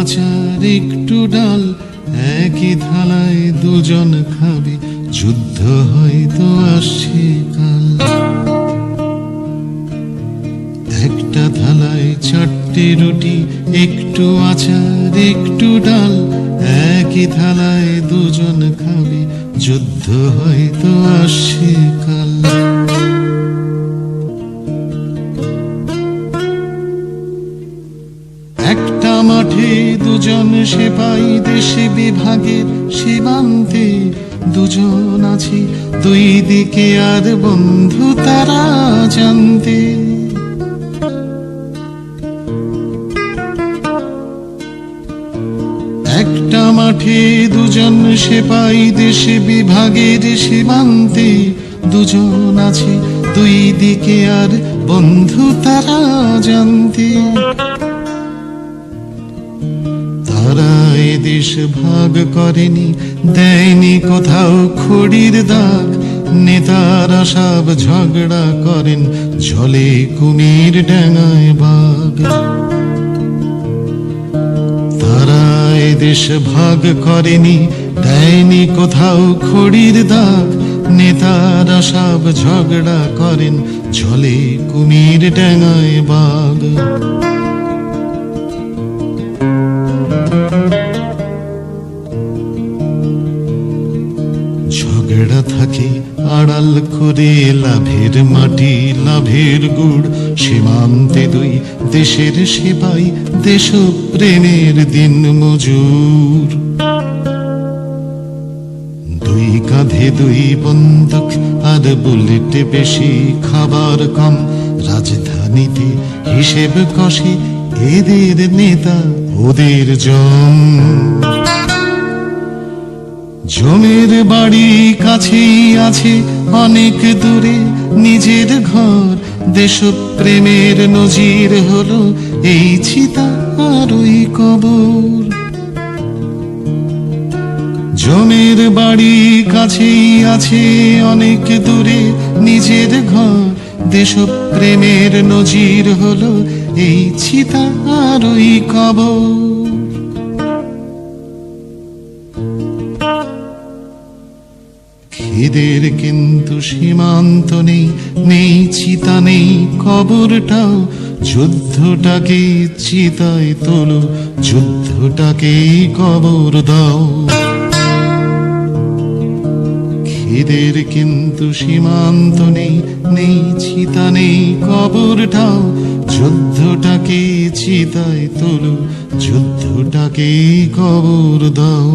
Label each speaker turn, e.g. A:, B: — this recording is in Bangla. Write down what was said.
A: আচার একটু ডাল একই থালায় দুজন খাবে, যুদ্ধ হয়তো আসছে কাল। একটা থালায় 4টে রুটি একটু আচার একটু ডাল, একই থালায় দুজন খাবে, যুদ্ধ হয়তো আসছে কাল। একটা মাঠে দুজন সেপাই, দেশে বিভাগের সীমান্তে দুজন আছে, দুই দিকে আর বন্ধু তারা জানতে। একটা মাঠে দুজন সেপাই, দেশে বিভাগের সীমান্তে দুজন আছে, দুই দিকে আর বন্ধু তারা জানতে। তারা এদেশ ভাগ করেনি, দেয়নি কোথাও খড়ির দাগ, নেতারা সব ঝগড়া করেন, জলে কুমির ডাঙায় বাঘ। তারা এদেশ ভাগ করেনি, দেয়নি কোথাও খড়ির দাগ, নেতারা সব ঝগড়া করেন, জলে কুমির ডাঙায় বাঘ। ঝগড়া থাকে আড়াল করে লাভের মাটি লাভের গুড়, সীমান্তে দুই দেশের সেপাই, দেশপ্রেমের দিন মজুর। দুই কাঁধে দুই বন্দুক আর বুলেট বেশি, খাবার কম, রাজধানীতে হিসেব কষে এদের নেতা ওদের জম। জমের বাড়ি কাছেই আছে অনেক দূরে নিজের ঘর, দেশপ্রেমের নজির হলো এই চিতা আর ওই কবর। জমের বাড়ি কাছেই আছে অনেক দূরে নিজের ঘর, দেশপ্রেমের নজির হলো এই চিতা আর ওই কবর। খিদের কিন্তু সীমান্ত নেই, নেই চিতা নেই কবরটাও, যুদ্ধটাকে চিতায় তোলো, যুদ্ধটাকে কবর দাও। খিদের কিন্তু সীমান্ত নেই, নেই চিতা নেই কবরটাও, যুদ্ধটাকে চিতায় তোলো, যুদ্ধটাকে কবর দাও।